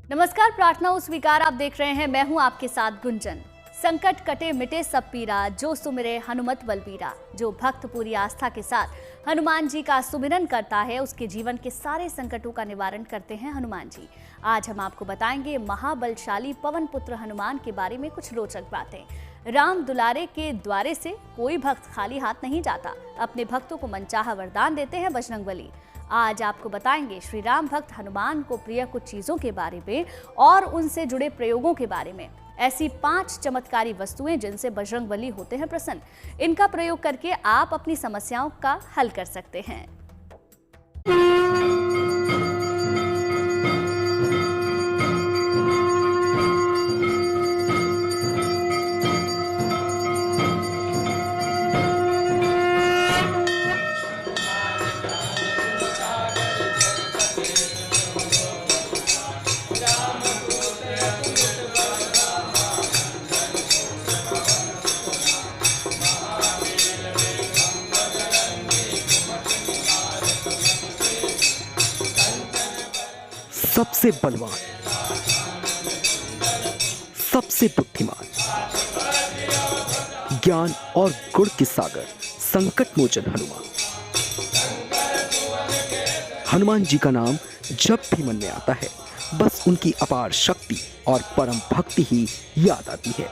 नमस्कार, प्रार्थना हो स्वीकार। आप देख रहे हैं, मैं हूं आपके साथ गुंजन। संकट कटे मिटे सब पीरा, जो सुमिरे हनुमत बलबीरा। जो भक्त पूरी आस्था के साथ हनुमान जी का सुमिरन करता है, उसके जीवन के सारे संकटों का निवारण करते हैं हनुमान जी। आज हम आपको बताएंगे महाबलशाली पवन पुत्र हनुमान के बारे में कुछ रोचक बातें। राम दुलारे के द्वारे से कोई भक्त खाली हाथ नहीं जाता। अपने भक्तों को मनचाहा वरदान देते हैं बजरंगबली। आज आपको बताएंगे श्री राम भक्त हनुमान को प्रिय कुछ चीजों के बारे में और उनसे जुड़े प्रयोगों के बारे में। ऐसी 5 चमत्कारी वस्तुएं जिनसे बजरंगबली होते हैं प्रसन्न। इनका प्रयोग करके आप अपनी समस्याओं का हल कर सकते हैं। सबसे बलवान, सबसे बुद्धिमान, ज्ञान और गुण के सागर, संकट मोचन हनुमान। हनुमान जी का नाम जब भी मन में आता है, बस उनकी अपार शक्ति और परम भक्ति ही याद आती है।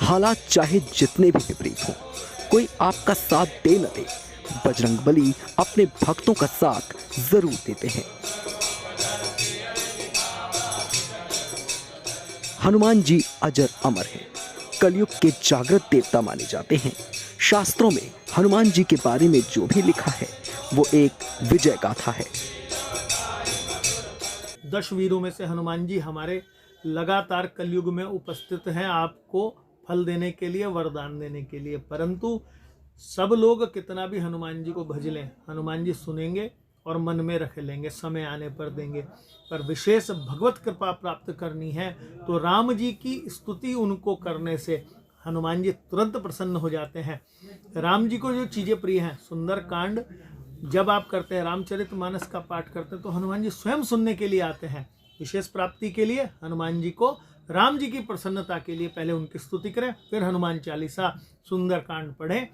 हालात चाहे जितने भी विपरीत हों, कोई आपका साथ दे न दे, बजरंगबली अपने भक्तों का साथ जरूर देते हैं। हनुमान जी अजर अमर हैं, कलयुग के जागृत देवता माने जाते हैं। शास्त्रों में हनुमान जी के बारे में जो भी लिखा है वो एक विजय गाथा है। 10 वीरों में से हनुमान जी हमारे लगातार कलयुग में उपस्थित हैं, आपको फल देने के लिए, वरदान देने के लिए। परंतु सब लोग कितना भी हनुमान जी को भज लें, हनुमान जी सुनेंगे और मन में रख लेंगे, समय आने पर देंगे। पर विशेष भगवत कृपा प्राप्त करनी है तो राम जी की स्तुति उनको करने से हनुमान जी तुरंत प्रसन्न हो जाते हैं। राम जी को जो चीज़ें प्रिय हैं, सुंदर कांड जब आप करते हैं, रामचरितमानस का पाठ करते हैं, तो हनुमान जी स्वयं सुनने के लिए आते हैं। विशेष प्राप्ति के लिए हनुमान जी को, राम जी की प्रसन्नता के लिए पहले उनकी स्तुति करें, फिर हनुमान चालीसा सुंदर कांड पढ़ें।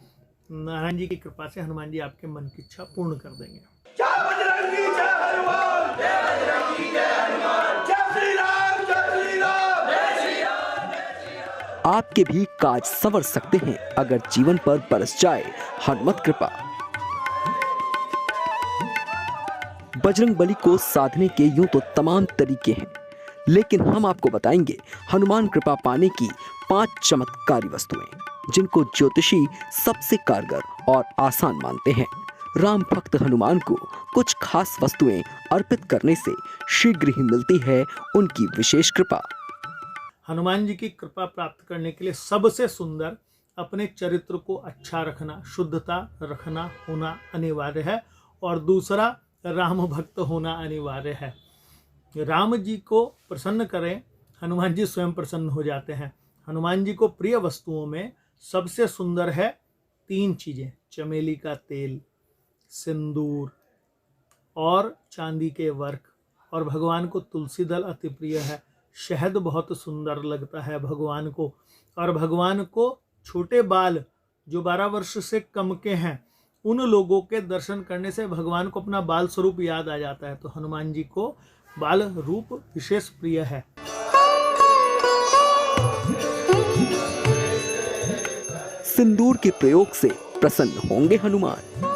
नारायण जी की कृपा से हनुमान जी आपके मन की इच्छा पूर्ण कर देंगे। जय बजरंगी जय हनुमान, जय बजरंगी जय हनुमान, जय श्री राम जय श्री राम, जय श्री राम जय श्री राम। आपके भी काज संवर सकते हैं अगर जीवन पर बरस जाए हनुमत कृपा। बजरंगबली को साधने के यूं तो तमाम तरीके हैं, लेकिन हम आपको बताएंगे हनुमान कृपा पाने की 5 चमत्कारी वस्तुएं, जिनको ज्योतिषी सबसे कारगर और आसान मानते हैं। राम भक्त हनुमान को कुछ खास वस्तुएं अर्पित करने से शीघ्र ही मिलती है उनकी विशेष कृपा। हनुमान जी की कृपा प्राप्त करने के लिए सबसे सुंदर अपने चरित्र को अच्छा रखना, शुद्धता रखना होना अनिवार्य है, और दूसरा राम भक्त होना अनिवार्य है। राम जी को प्रसन्न करें, हनुमान जी स्वयं प्रसन्न हो जाते हैं। हनुमान जी को प्रिय वस्तुओं में सबसे सुंदर है 3 चीजें: चमेली का तेल, सिंदूर और चांदी के वर्क। और भगवान को तुलसी दल अति प्रिय है। शहद बहुत सुंदर लगता है भगवान को। और भगवान को छोटे बाल जो 12 वर्ष से कम के हैं, उन लोगों के दर्शन करने से भगवान को अपना बाल स्वरूप याद आ जाता है। तो हनुमान जी को बाल रूप विशेष प्रिय है। सिंदूर के प्रयोग से प्रसन्न होंगे हनुमान।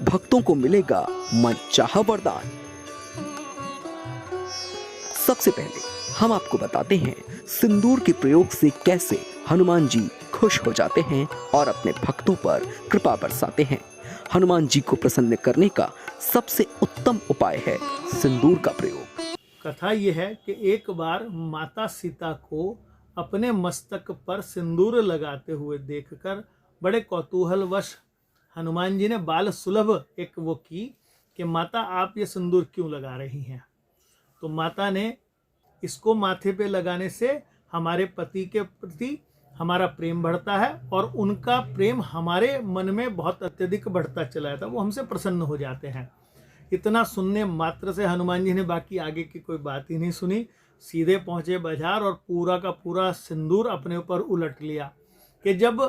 भक्तों को मिलेगा मनचाहा वरदान। सबसे पहले हम आपको बताते हैं सिंदूर के प्रयोग से कैसे हनुमान जी खुश हो जाते हैं और अपने भक्तों पर कृपा बरसाते हैं। हनुमान जी को प्रसन्न करने का सबसे उत्तम उपाय है सिंदूर का प्रयोग। कथा यह है कि एक बार माता सीता को अपने मस्तक पर सिंदूर लगाते हुए देखकर बड़े कौतूहलवश हनुमान जी ने बाल सुलभ एक वो की कि माता आप ये सिंदूर क्यों लगा रही हैं। तो माता ने इसको माथे पे लगाने से हमारे पति के प्रति हमारा प्रेम बढ़ता है और उनका प्रेम हमारे मन में बहुत अत्यधिक बढ़ता चला जाता है, वो हमसे प्रसन्न हो जाते हैं। इतना सुनने मात्र से हनुमान जी ने बाकी आगे की कोई बात ही नहीं सुनी, सीधे पहुंचे बाजार और पूरा का पूरा सिंदूर अपने ऊपर उलट लिया। कि जब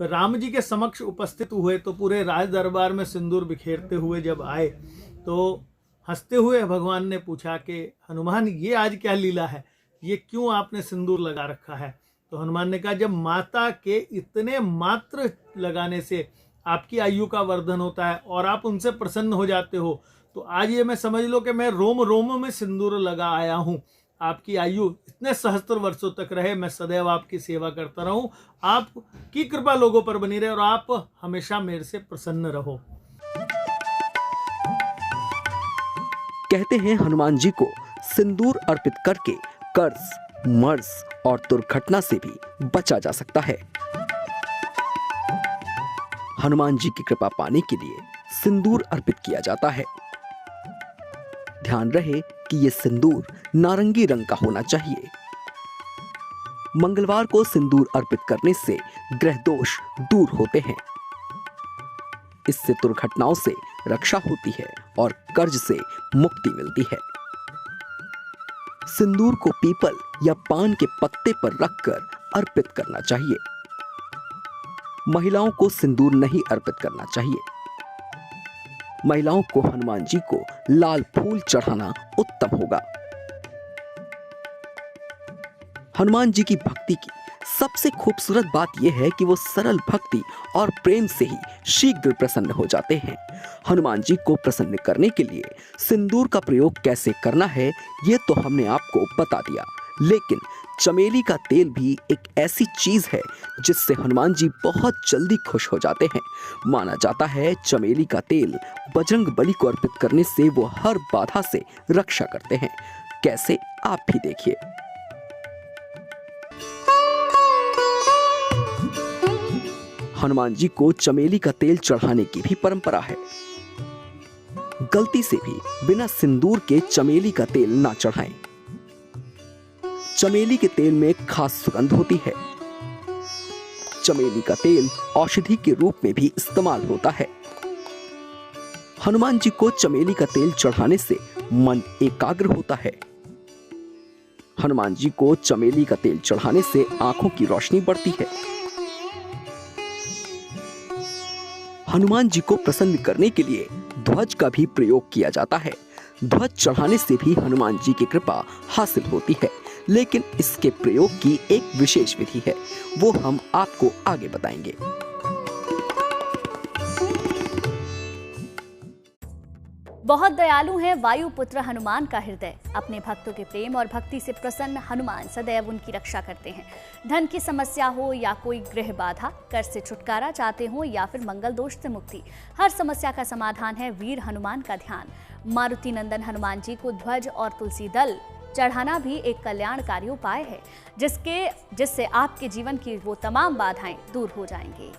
राम जी के समक्ष उपस्थित हुए तो पूरे राज दरबार में सिंदूर बिखेरते हुए जब आए तो हंसते हुए भगवान ने पूछा कि हनुमान ये आज क्या लीला है, ये क्यों आपने सिंदूर लगा रखा है। तो हनुमान ने कहा जब माता के इतने मात्र लगाने से आपकी आयु का वर्धन होता है और आप उनसे प्रसन्न हो जाते हो, तो आज ये मैं समझ लो कि मैं रोम रोम में सिंदूर लगा आया हूँ। आपकी आयु इतने सहस्त्र वर्षों तक रहे, मैं सदैव आपकी सेवा करता रहूं, आपकी कृपा लोगों पर बनी रहे और आप हमेशा मेरे से प्रसन्न रहो। कहते हैं हनुमान जी को सिंदूर अर्पित करके कर्ज, मर्ज और दुर्घटना से भी बचा जा सकता है। हनुमान जी की कृपा पाने के लिए सिंदूर अर्पित किया जाता है। ध्यान रहे कि यह सिंदूर नारंगी रंग का होना चाहिए। मंगलवार को सिंदूर अर्पित करने से ग्रह दोष दूर होते हैं। इससे दुर्घटनाओं से रक्षा होती है और कर्ज से मुक्ति मिलती है। सिंदूर को पीपल या पान के पत्ते पर रखकर अर्पित करना चाहिए। महिलाओं को सिंदूर नहीं अर्पित करना चाहिए। महिलाओं को हनुमान जी को लाल फूल चढ़ाना उत्तम होगा। हनुमान जी की भक्ति की सबसे खूबसूरत बात यह है कि वो सरल भक्ति और प्रेम से ही शीघ्र प्रसन्न हो जाते हैं। हनुमान जी को प्रसन्न करने के लिए सिंदूर का प्रयोग कैसे करना है ये तो हमने आपको बता दिया, लेकिन चमेली का तेल भी एक ऐसी चीज है जिससे हनुमान जी बहुत जल्दी खुश हो जाते हैं। माना जाता है चमेली का तेल बजरंग बली को अर्पित करने से वो हर बाधा से रक्षा करते हैं। कैसे, आप भी देखिए। हनुमान जी को चमेली का तेल चढ़ाने की भी परंपरा है। गलती से भी बिना सिंदूर के चमेली का तेल ना चढ़ाएं। चमेली के तेल में खास सुगंध होती है। चमेली का तेल औषधि के रूप में भी इस्तेमाल होता है। हनुमान जी को चमेली का तेल चढ़ाने से मन एकाग्र होता है। हनुमान जी को चमेली का तेल चढ़ाने से आंखों की रोशनी बढ़ती है। हनुमान जी को प्रसन्न करने के लिए ध्वज का भी प्रयोग किया जाता है। ध्वज चढ़ाने से भी हनुमान जी की कृपा हासिल होती है, लेकिन इसके प्रयोग की एक विशेष विधि है, वो हम आपको आगे बताएंगे। बहुत दयालु है वायुपुत्र हनुमान का हृदय। अपने भक्तों के प्रेम और भक्ति से प्रसन्न हनुमान सदैव उनकी रक्षा करते हैं। धन की समस्या हो या कोई गृह बाधा, कर्ज से छुटकारा चाहते हो या फिर मंगल दोष से मुक्ति, हर समस्या का समाधान है वीर हनुमान का ध्यान। मारुति नंदन हनुमान जी को ध्वज और तुलसी दल चढ़ाना भी एक कल्याणकारी उपाय है, जिससे आपके जीवन की वो तमाम बाधाएं दूर हो जाएंगी।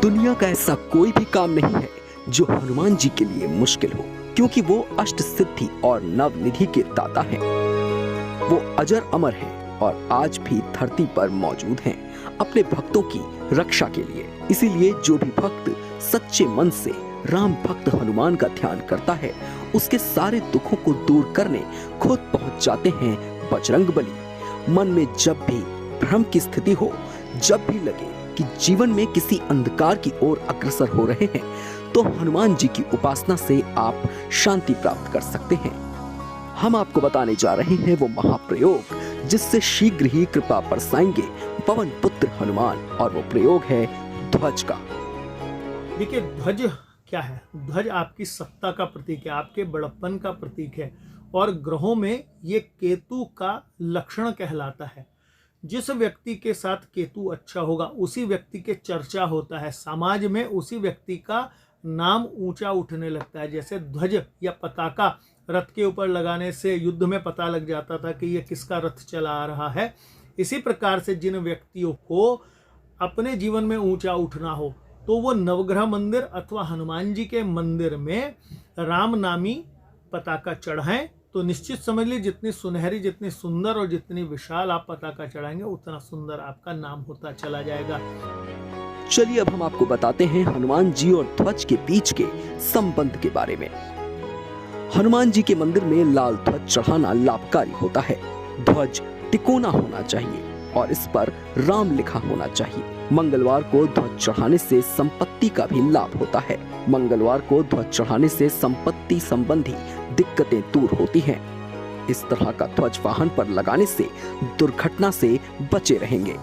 दुनिया का ऐसा कोई भी काम नहीं है जो हनुमान जी के लिए मुश्किल हो, क्योंकि वो अष्ट सिद्धि और नवनिधि के दाता हैं। वो अजर अमर हैं और आज भी धरती पर मौजूद हैं अपने भक्तों की रक्षा के लिए। इसीलिए जो भी भक्त सच्चे मन से राम भक्त हनुमान का ध्यान करता है, उसके सारे दुखों को दूर करने खुद पहुंच जाते हैं बजरंग बली। मन में जब भी भ्रम की स्थिति हो, जब भी लगे कि जीवन में किसी अंधकार की ओर अग्रसर हो रहे हैं, तो हनुमान जी की उपासना से आप शांति प्राप्त कर सकते हैं। हम आपको बताने जा रहे हैं वो महाप्रयोग जिससे शीघ्र ही कृपा बरसाएंगे पवन पुत्र हनुमान, और वो प्रयोग है ध्वज का। देखिए, ध्वज क्या है? ध्वज आपकी सत्ता का प्रतीक है, आपके बड़प्पन का प्रतीक है, और ग्रहों में ये केतु का लक्षण कहलाता है। जिस व्यक्ति के साथ केतु अच्छा होगा उसी व्यक्ति के चर्चा होता है, समाज में उसी व्यक्ति का नाम ऊंचा उठने लगता है। जैसे ध्वज या पताका रथ के ऊपर लगाने से युद्ध में पता लग जाता था कि ये किसका रथ चला आ रहा है, इसी प्रकार से जिन व्यक्तियों को अपने जीवन में ऊंचा उठना हो तो वो नवग्रह मंदिर अथवा हनुमान जी के मंदिर में राम नामी पताका चढ़ाएं तो निश्चित समझ लीजिए जितनी सुनहरी, जितनी सुंदर और जितनी विशाल आप पताका चढ़ाएंगे उतना सुंदर आपका नाम होता चला जाएगा। चलिए अब हम आपको बताते हैं हनुमान जी और ध्वज के बीच के संबंध के बारे में। हनुमान जी के मंदिर में लाल ध्वज चढ़ाना लाभकारी होता है। ध्वज तिकोना होना चाहिए और इस पर राम लिखा होना चाहिए। मंगलवार को ध्वज चढ़ाने से संपत्ति का भी लाभ होता है। मंगलवार को ध्वज चढ़ाने से संपत्ति संबंधी दिक्कतें दूर होती हैं। इस तरह का ध्वज वाहन पर लगाने से दुर्घटना से बचे रहेंगे।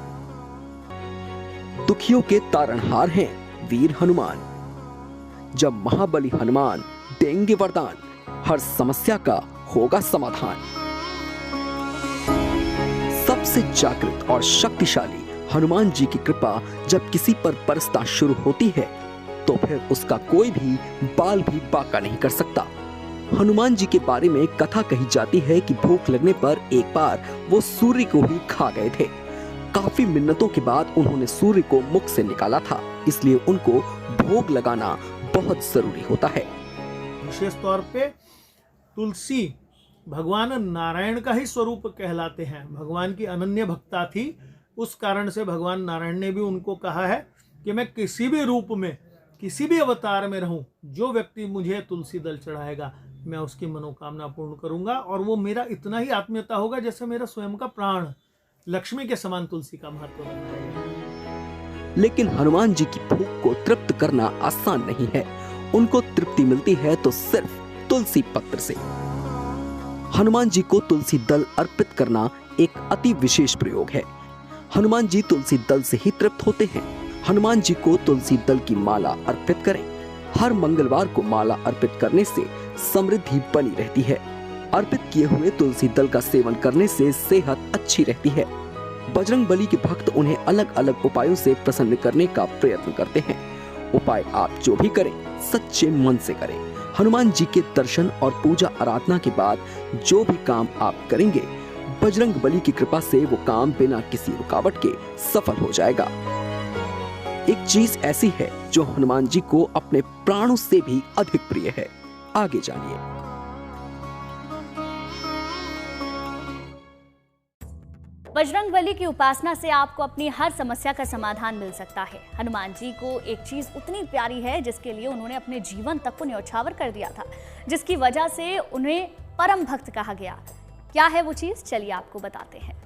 दुखियों के तारणहार हैं वीर हनुमान। जब महाबली हनुमान देंगे वरदान, हर समस्या का होगा समाधान। सबसे जागृत और शक्तिशाली हनुमान जी की कृपा जब किसी पर बरसना शुरू होती है तो फिर उसका कोई भी बाल भी बांका नहीं कर सकता। हनुमान जी के बारे में कथा कही जाती है कि भूख लगने पर एक बार वो सूर्य को ही खा गए थे। काफी मिन्नतों के बाद उन्होंने सूर्य को मुख से निकाला था, इसलिए उनको भोग लगाना बहुत जरूरी होता है। विशेष तौर पे तुलसी भगवान नारायण का ही स्वरूप कहलाते हैं। भगवान की अनन्य भक्ता थी, उस कारण से भगवान नारायण ने भी उनको कहा है कि मैं किसी भी रूप में, किसी भी अवतार में रहूं, जो व्यक्ति मुझे तुलसी दल चढ़ाएगा मैं उसकी मनोकामना पूर्ण करूंगा और वो मेरा इतना ही आत्मीयता होगा जैसे मेरा स्वयं का प्राण। लक्ष्मी के समान तुलसी का महत्व है। लेकिन हनुमान जी की भूख को तृप्त करना आसान नहीं है। उनको तृप्ति मिलती है तो सिर्फ तुलसी पत्र से। हनुमान जी को तुलसी दल अर्पित करना एक अति विशेष प्रयोग है। हनुमान जी तुलसी दल से ही तृप्त होते हैं। हनुमान जी को तुलसी दल की माला अर्पित करें। हर मंगलवार को माला अर्पित करने से समृद्धि बनी रहती है। अर्पित किए हुए तुलसी दल का सेवन करने से सेहत अच्छी रहती है। बजरंगबली के भक्त उन्हें अलग अलग उपायों से प्रसन्न करने का प्रयत्न करते हैं। उपाय आप जो भी करें सच्चे मन से करें। हनुमान जी के दर्शन और पूजा आराधना के बाद जो भी काम आप करेंगे, बजरंगबली की कृपा से वो काम बिना किसी रुकावट के सफल हो जाएगा। एक चीज ऐसी है जो हनुमान जी को अपने प्राणों से भी अधिक प्रिय है। आगे जानिए। बजरंगबली की उपासना से आपको अपनी हर समस्या का समाधान मिल सकता है। हनुमान जी को एक चीज उतनी प्यारी है जिसके लिए उन्होंने अपने जीवन तक को न्यौछावर कर दिया था, जिसकी वजह से उन्हें परम भक्त कहा गया। क्या है वो चीज, चलिए आपको बताते हैं।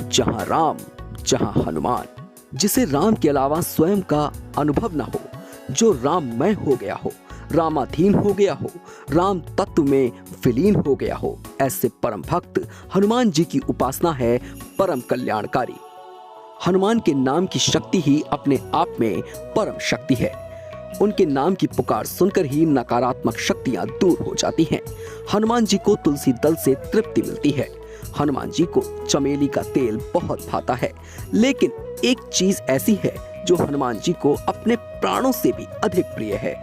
जहां राम, जहां हनुमान। जिसे राम के अलावा स्वयं का अनुभव न हो, जो राममय हो गया हो, रामाधीन हो गया हो, राम तत्व में विलीन हो गया हो, ऐसे परम भक्त हनुमान जी की उपासना है परम कल्याणकारी। हनुमान के नाम की शक्ति ही अपने आप में परम शक्ति है। उनके नाम की पुकार सुनकर ही नकारात्मक शक्तियां दूर हो जाती हैं। हनुमान जी को तुलसी दल से तृप्ति मिलती है। हनुमान जी को चमेली का तेल बहुत भाता है, लेकिन एक चीज ऐसी है जो हनुमान जी को अपने प्राणों से भी अधिक प्रिय है।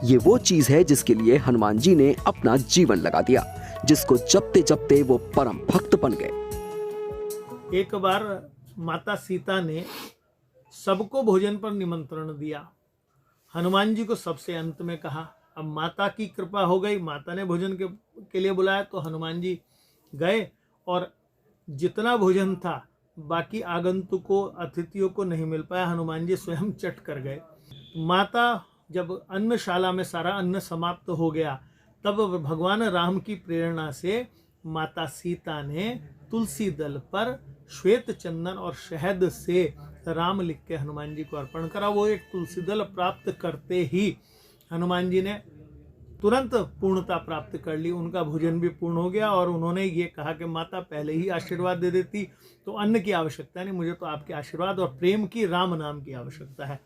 ये वो चीज है जिसके लिए हनुमान जी ने अपना जीवन लगा दिया, जिसको जपते जपते वो परम भक्त बन गए। एक बार माता सीता ने सबको भोजन पर निमंत्रण दिया। हनुमान जी को सबसे अंत में कहा। अब माता की कृपा हो गई, माता ने भोजन के लिए बुलाया तो हनुमान जी गए और जितना भोजन था बाकी आगंतुकों, अतिथियों को नहीं मिल पाया। हनुमान जी स्वयं चट कर गए। माता जब अन्नशाला में सारा अन्न समाप्त हो गया, तब भगवान राम की प्रेरणा से माता सीता ने तुलसी दल पर श्वेत चंदन और शहद से राम लिख के हनुमान जी को अर्पण करा। वो एक तुलसी दल प्राप्त करते ही हनुमान जी ने तुरंत पूर्णता प्राप्त कर ली। उनका भोजन भी पूर्ण हो गया और उन्होंने ये कहा कि माता पहले ही आशीर्वाद दे देती तो अन्न की आवश्यकता नहीं, मुझे तो आपके आशीर्वाद और प्रेम की, राम नाम की आवश्यकता है।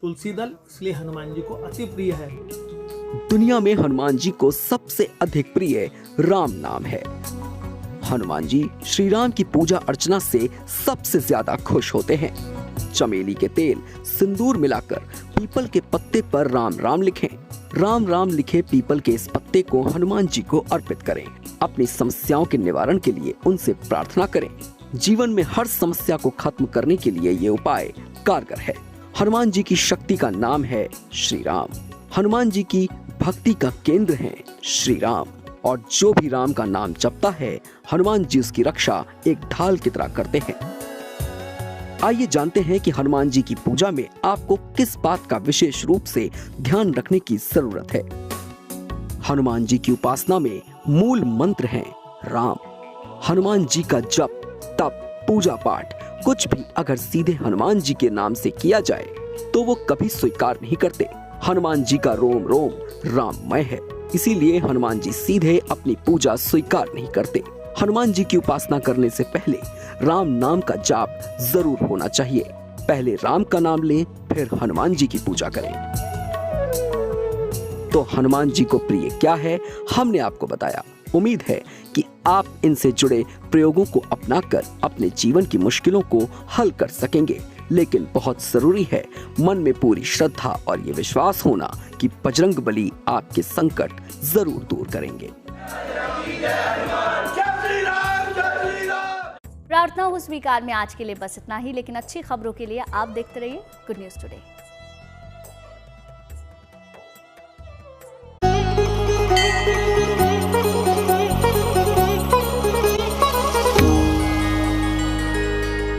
तुलसी दल इसलिए हनुमान जी को अति प्रिय है। दुनिया में हनुमान जी को सबसे अधिक प्रिय राम नाम है। हनुमान जी श्री राम की पूजा अर्चना से सबसे ज्यादा खुश होते हैं। चमेली के तेल, सिंदूर मिलाकर पीपल के पत्ते पर राम राम लिखें। राम राम लिखे पीपल के इस पत्ते को हनुमान जी को अर्पित करें। अपनी समस्याओं के निवारण के लिए उनसे प्रार्थना करें। जीवन में हर समस्या को खत्म करने के लिए ये उपाय कारगर है। हनुमान जी की शक्ति का नाम है श्री राम। हनुमान जी की भक्ति का केंद्र है श्री राम, और जो भी राम का नाम जपता है हनुमान जी उसकी रक्षा एक ढाल की तरह करते हैं। आइए जानते हैं कि हनुमान जी की पूजा में आपको किस बात का विशेष रूप से ध्यान रखने की जरूरत है। हनुमान जी की उपासना में मूल मंत्र है राम। हनुमान जी का जप, तप, पूजा पाठ कुछ भी अगर सीधे हनुमान जी के नाम से किया जाए तो वो कभी स्वीकार नहीं करते। हनुमान जी का रोम रोम राममय है, इसीलिए हनुमान जी सीधे अपनी पूजा स्वीकार नहीं करते। हनुमान जी की उपासना करने से पहले राम नाम का जाप जरूर होना चाहिए। पहले राम का नाम लें, फिर हनुमान जी की पूजा करें। तो हनुमान जी को प्रिय क्या है, हमने आपको बताया। उम्मीद है कि आप इनसे जुड़े प्रयोगों को अपनाकर अपने जीवन की मुश्किलों को हल कर सकेंगे। लेकिन बहुत जरूरी है मन में पूरी श्रद्धा और ये विश्वास होना कि बजरंग बली आपके संकट जरूर दूर करेंगे। प्रार्थना हो स्वीकार में आज के लिए बस इतना ही, लेकिन अच्छी खबरों के लिए आप देखते रहिए गुड न्यूज टुडे।